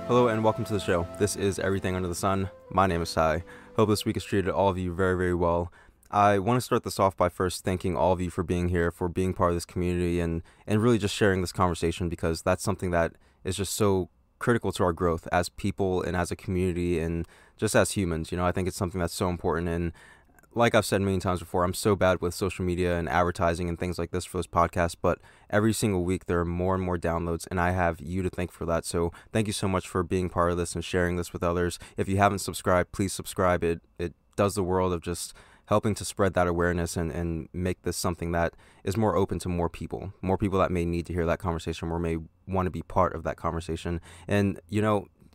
Hello and welcome to the show. This is Everything Under the Sun. My name is Ty. Hope this week has treated all of you very, very well. I want to start this off by first thanking all of you for being here, for being part of this community, and really just sharing this conversation, because that's something that is just so critical to our growth as people and as a community and just as humans. I think it's something that's so important. And like I've said many times before, I'm so bad with social media and advertising and things like this for this podcast, but every single week there are more and more downloads, and I have you to thank for that. So thank you so much for being part of this and sharing this with others. If you haven't subscribed, please subscribe. It does the world of just helping to spread that awareness and make this something that is more open to more people that may need to hear that conversation or may want to be part of that conversation. And,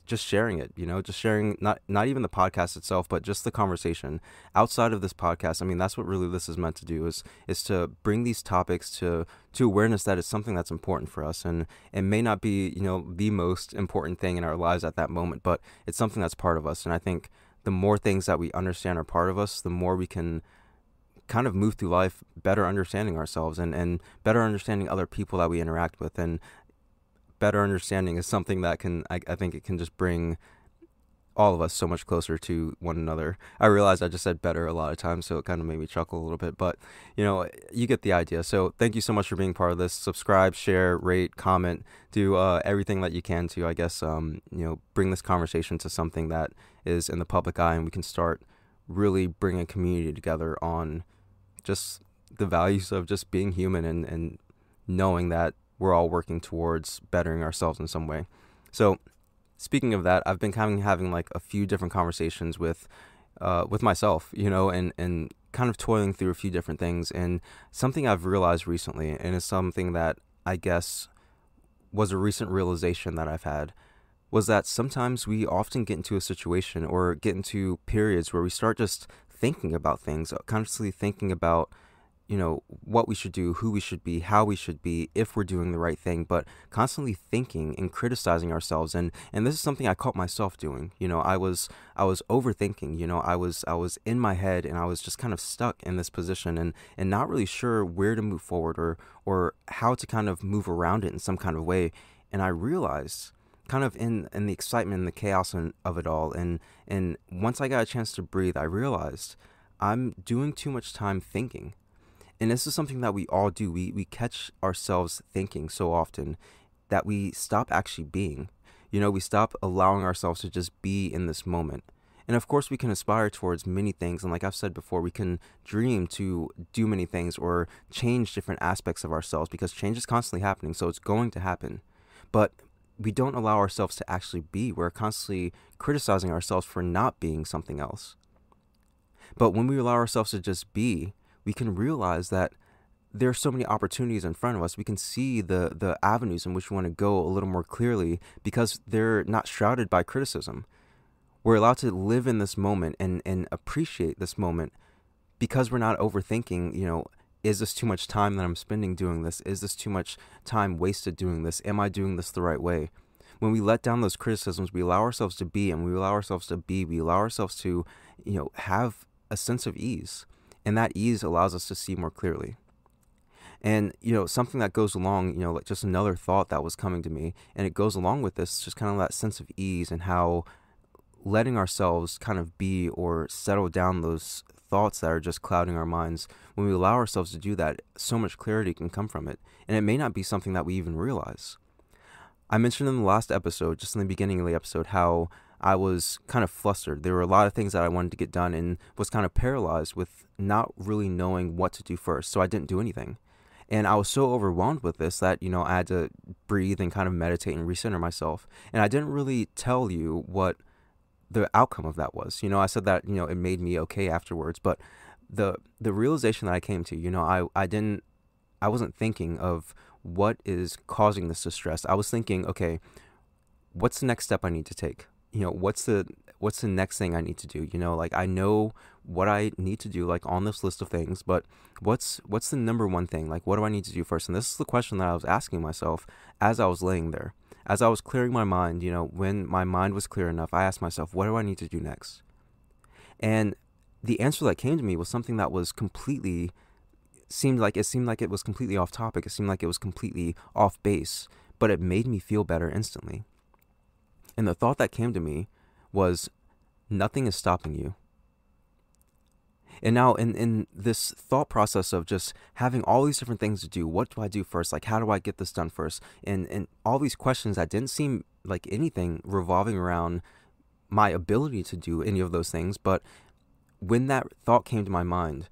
just sharing it, just sharing not even the podcast itself, but just the conversation outside of this podcast. I mean, that's what really this is meant to do, is to bring these topics to awareness that it's something that's important for us, and it may not be, the most important thing in our lives at that moment, but it's something that's part of us. And I think the more things that we understand are part of us, the more we can kind of move through life better understanding ourselves and better understanding other people that we interact with. And better understanding is something that I think it can just bring all of us so much closer to one another. I realized I just said better a lot of times, so it kind of made me chuckle a little bit, but you get the idea. So thank you so much for being part of this. Subscribe, share, rate, comment, do everything that you can to, I guess, bring this conversation to something that is in the public eye, and we can start really bringing a community together on just the values of just being human and knowing that we're all working towards bettering ourselves in some way. So speaking of that, I've been kind of having like a few different conversations with myself, and kind of toiling through a few different things. And something I've realized recently, and it's something that I guess was a recent realization that I've had, was that sometimes we often get into a situation or get into periods where we start just thinking about things, constantly thinking about what we should do, who we should be, how we should be, if we're doing the right thing, but constantly thinking and criticizing ourselves. And this is something I caught myself doing. I was overthinking. I was in my head, and I was just kind of stuck in this position and not really sure where to move forward or how to kind of move around it in some kind of way. And I realized, kind of in the excitement and the chaos of it all, and once I got a chance to breathe, I realized I'm doing too much time thinking. And this is something that we all do. We catch ourselves thinking so often that we stop actually being. We stop allowing ourselves to just be in this moment. And of course, we can aspire towards many things. And like I've said before, we can dream to do many things or change different aspects of ourselves, because change is constantly happening. So it's going to happen. But we don't allow ourselves to actually be. We're constantly criticizing ourselves for not being something else. But when we allow ourselves to just be, we can realize that there are so many opportunities in front of us. We can see the avenues in which we want to go a little more clearly, because they're not shrouded by criticism. We're allowed to live in this moment and appreciate this moment, because we're not overthinking, is this too much time that I'm spending doing this? Is this too much time wasted doing this? Am I doing this the right way? When we let down those criticisms, we allow ourselves to be, and we allow ourselves to be, we allow ourselves to, have a sense of ease. And that ease allows us to see more clearly. And, something that goes along, like just another thought that was coming to me, and it goes along with this, just kind of that sense of ease, and how letting ourselves kind of be or settle down those thoughts that are just clouding our minds, when we allow ourselves to do that, so much clarity can come from it. And it may not be something that we even realize. I mentioned in the last episode, just in the beginning of the episode, how I was kind of flustered. There were a lot of things that I wanted to get done, and was kind of paralyzed with not really knowing what to do first. So I didn't do anything. And I was so overwhelmed with this that, I had to breathe and kind of meditate and recenter myself. And I didn't really tell you what the outcome of that was. I said that, it made me okay afterwards. But the realization that I came to, I wasn't thinking of what is causing this distress. I was thinking, okay, what's the next step I need to take? What's the next thing I need to do? Like, I know what I need to do, like, on this list of things, but what's the number one thing? Like, what do I need to do first? And this is the question that I was asking myself as I was laying there, as I was clearing my mind. When my mind was clear enough, I asked myself, what do I need to do next? And the answer that came to me was something that was seemed like it was completely off topic. It seemed like it was completely off base, but it made me feel better instantly. And the thought that came to me was, nothing is stopping you. And now in this thought process of just having all these different things to do, what do I do first? Like, how do I get this done first? And all these questions that didn't seem like anything revolving around my ability to do any of those things. But when that thought came to my mind,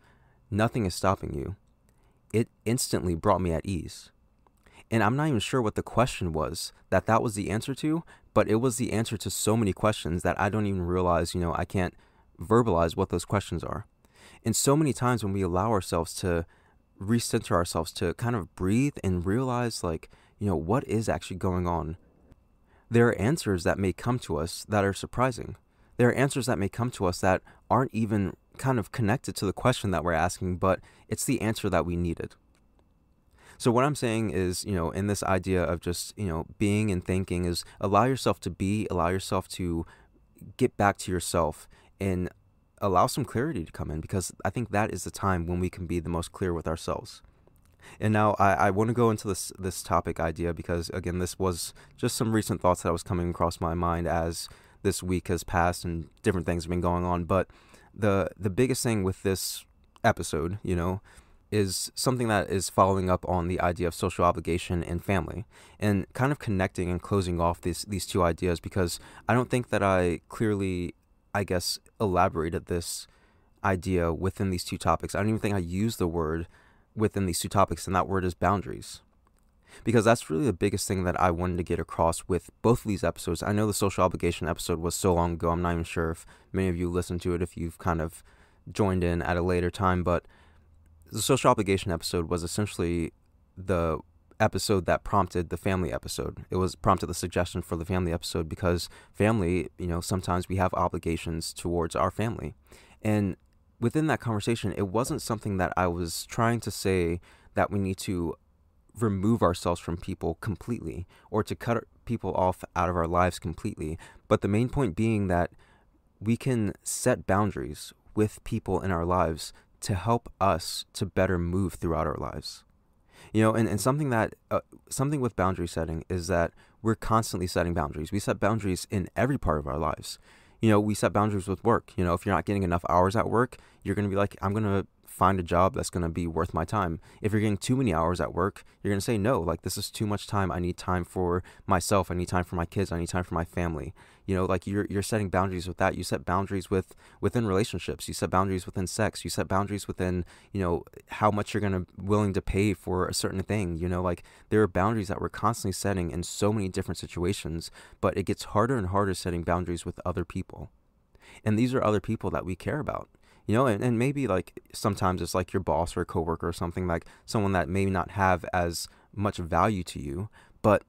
nothing is stopping you, it instantly brought me at ease. And I'm not even sure what the question was that was the answer to, but it was the answer to so many questions that I don't even realize, I can't verbalize what those questions are. And so many times when we allow ourselves to recenter ourselves, to kind of breathe and realize, like, what is actually going on, there are answers that may come to us that are surprising. There are answers that may come to us that aren't even kind of connected to the question that we're asking, but it's the answer that we needed. So what I'm saying is, in this idea of just, being and thinking, is allow yourself to be, allow yourself to get back to yourself, and allow some clarity to come in, because I think that is the time when we can be the most clear with ourselves. And now I want to go into this topic idea because, again, this was just some recent thoughts that was coming across my mind as this week has passed and different things have been going on. But the biggest thing with this episode, is something that is following up on the idea of social obligation and family, and kind of connecting and closing off these two ideas, because I don't think that I clearly, I guess, elaborated this idea within these two topics. I don't even think I used the word within these two topics, and that word is boundaries. Because that's really the biggest thing that I wanted to get across with both of these episodes. I know the social obligation episode was so long ago, I'm not even sure if many of you listened to it, if you've kind of joined in at a later time, but the social obligation episode was essentially the episode that prompted the family episode. It was prompted the suggestion for the family episode because family, sometimes we have obligations towards our family. And within that conversation, it wasn't something that I was trying to say that we need to remove ourselves from people completely or to cut people off out of our lives completely. But the main point being that we can set boundaries with people in our lives to help us to better move throughout our lives. And something that, something with boundary setting is that we're constantly setting boundaries. We set boundaries in every part of our lives. We set boundaries with work. If you're not getting enough hours at work, you're going to be like, I'm going to find a job that's going to be worth my time. If you're getting too many hours at work, you're going to say, no, like, this is too much time. I need time for myself. I need time for my kids. I need time for my family. Like, you're setting boundaries with that. You set boundaries within relationships. You set boundaries within sex. You set boundaries within, how much you're willing to pay for a certain thing. Like, there are boundaries that we're constantly setting in so many different situations, but it gets harder and harder setting boundaries with other people. And these are other people that we care about. And maybe, like, sometimes it's like your boss or a coworker or something, like someone that may not have as much value to you, but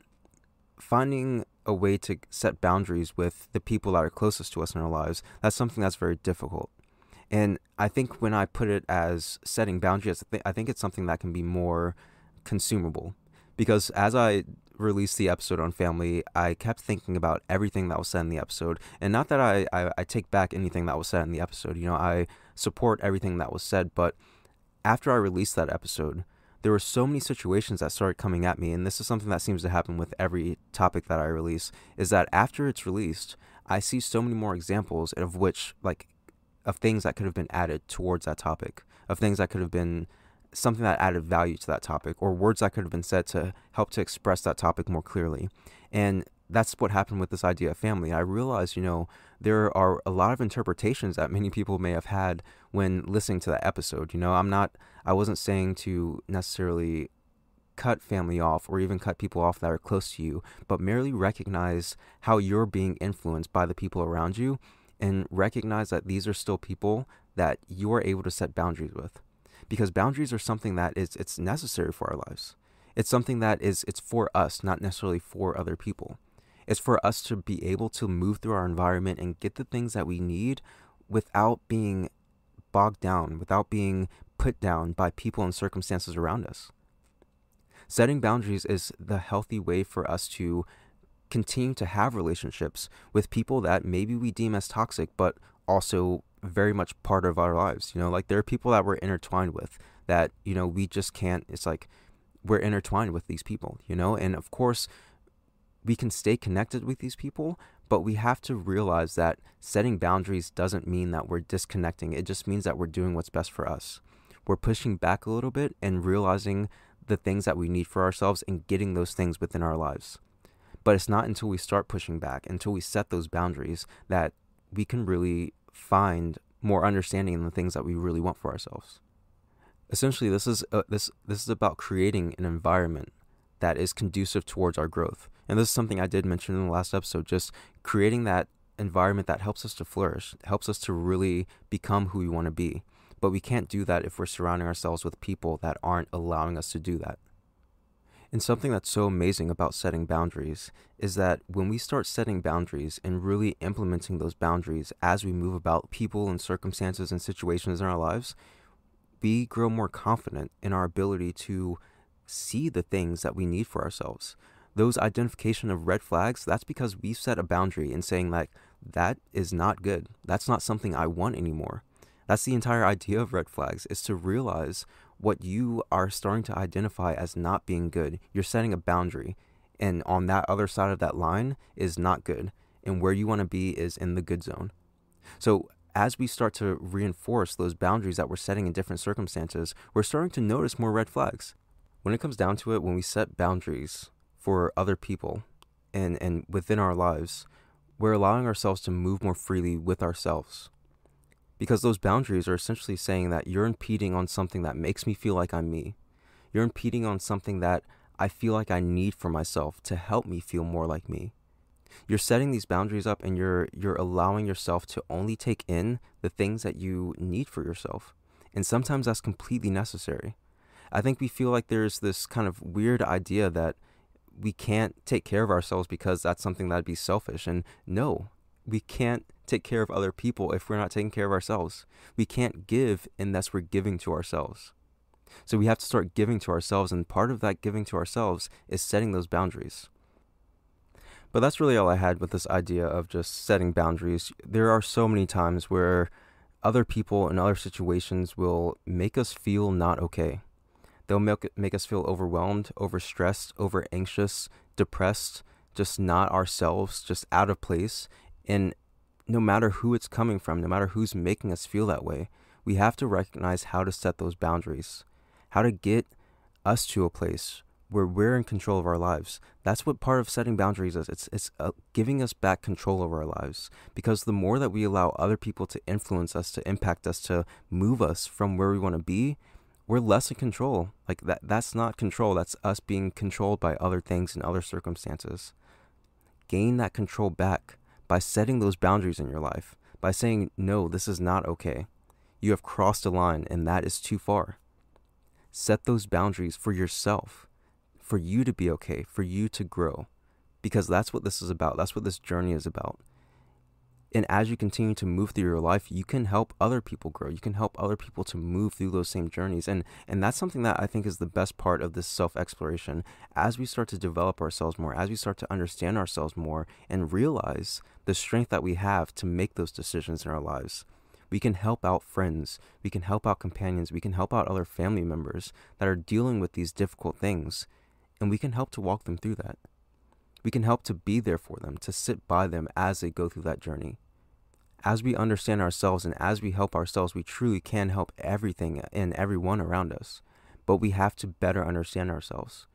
finding a way to set boundaries with the people that are closest to us in our lives, that's something that's very difficult. And I think when I put it as setting boundaries, I think it's something that can be more consumable, because as I released the episode on family, I kept thinking about everything that was said in the episode. And not that I take back anything that was said in the episode. I support everything that was said. But after I released that episode, there were so many situations that started coming at me. And this is something that seems to happen with every topic that I release, is that after it's released, I see so many more examples of of things that could have been added towards that topic, of things that could have been something that added value to that topic, or words that could have been said to help to express that topic more clearly. And that's what happened with this idea of family. I realized, there are a lot of interpretations that many people may have had when listening to that episode. I wasn't saying to necessarily cut family off or even cut people off that are close to you, but merely recognize how you're being influenced by the people around you, and recognize that these are still people that you are able to set boundaries with. Because boundaries are something that it's necessary for our lives. It's something that it's for us, not necessarily for other people. It's for us to be able to move through our environment and get the things that we need without being bogged down, without being put down by people and circumstances around us. Setting boundaries is the healthy way for us to continue to have relationships with people that maybe we deem as toxic, but also very much part of our lives. Like, there are people that we're intertwined with that, we just can't, it's like we're intertwined with these people, and of course we can stay connected with these people, But we have to realize that setting boundaries doesn't mean that we're disconnecting. It just means that we're doing what's best for us. We're pushing back a little bit and realizing the things that we need for ourselves and getting those things within our lives. But it's not until we start pushing back, until we set those boundaries, that we can really find more understanding in the things that we really want for ourselves. Essentially, this is about creating an environment that is conducive towards our growth. And this is something I did mention in the last episode, just creating that environment that helps us to flourish, helps us to really become who we want to be. But we can't do that if we're surrounding ourselves with people that aren't allowing us to do that. And something that's so amazing about setting boundaries is that when we start setting boundaries and really implementing those boundaries as we move about people and circumstances and situations in our lives, we grow more confident in our ability to see the things that we need for ourselves. Those identification of red flags, that's because we've set a boundary in saying like, that is not good. That's not something I want anymore. That's the entire idea of red flags, is to realize what you are starting to identify as not being good. You're setting a boundary, and on that other side of that line is not good, and where you want to be is in the good zone. So as we start to reinforce those boundaries that we're setting in different circumstances, we're starting to notice more red flags. When it comes down to it, when we set boundaries for other people and within our lives, we're allowing ourselves to move more freely with ourselves. Because those boundaries are essentially saying that you're impeding on something that makes me feel like I'm me. You're impeding on something that I feel like I need for myself to help me feel more like me. You're setting these boundaries up, and you're allowing yourself to only take in the things that you need for yourself. And sometimes that's completely necessary. I think we feel like there's this kind of weird idea that we can't take care of ourselves because that's something that'd be selfish. And no, we can't take care of other people if we're not taking care of ourselves. We can't give unless we're giving to ourselves. So we have to start giving to ourselves, and part of that giving to ourselves is setting those boundaries. But that's really all I had with this idea of just setting boundaries. There are so many times where other people in other situations will make us feel not okay. They'll make us feel overwhelmed, overstressed, over anxious, depressed, just not ourselves, just out of place. And no matter who it's coming from, no matter who's making us feel that way, we have to recognize how to set those boundaries, how to get us to a place where we're in control of our lives. That's what part of setting boundaries is. It's giving us back control over our lives. Because the more that we allow other people to influence us, to impact us, to move us from where we want to be, we're less in control. Like that's not control. That's us being controlled by other things and other circumstances. Gain that control back by setting those boundaries in your life, by saying, no, this is not okay. You have crossed a line, and that is too far. Set those boundaries for yourself, for you to be okay, for you to grow, because that's what this is about. That's what this journey is about. And as you continue to move through your life, you can help other people grow. You can help other people to move through those same journeys. And that's something that I think is the best part of this self-exploration. As we start to develop ourselves more, as we start to understand ourselves more and realize the strength that we have to make those decisions in our lives, we can help out friends, we can help out companions, we can help out other family members that are dealing with these difficult things, and we can help to walk them through that. We can help to be there for them, to sit by them as they go through that journey. As we understand ourselves and as we help ourselves, we truly can help everything and everyone around us. But we have to better understand ourselves.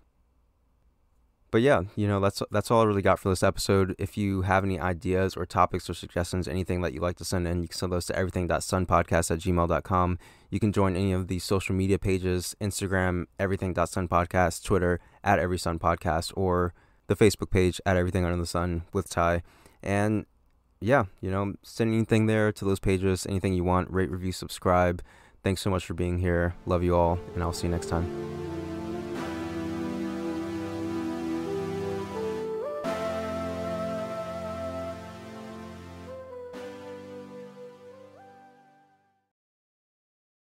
But yeah, that's all I really got for this episode. If you have any ideas or topics or suggestions, anything that you'd like to send in, you can send those to everything.sunpodcast@gmail.com. You can join any of the social media pages, Instagram, everything.sunpodcast, Twitter, @everysunpodcast, or the Facebook page, @everythingunderthesun with Ty. And yeah, send anything there to those pages, anything you want, rate, review, subscribe. Thanks so much for being here. Love you all, and I'll see you next time.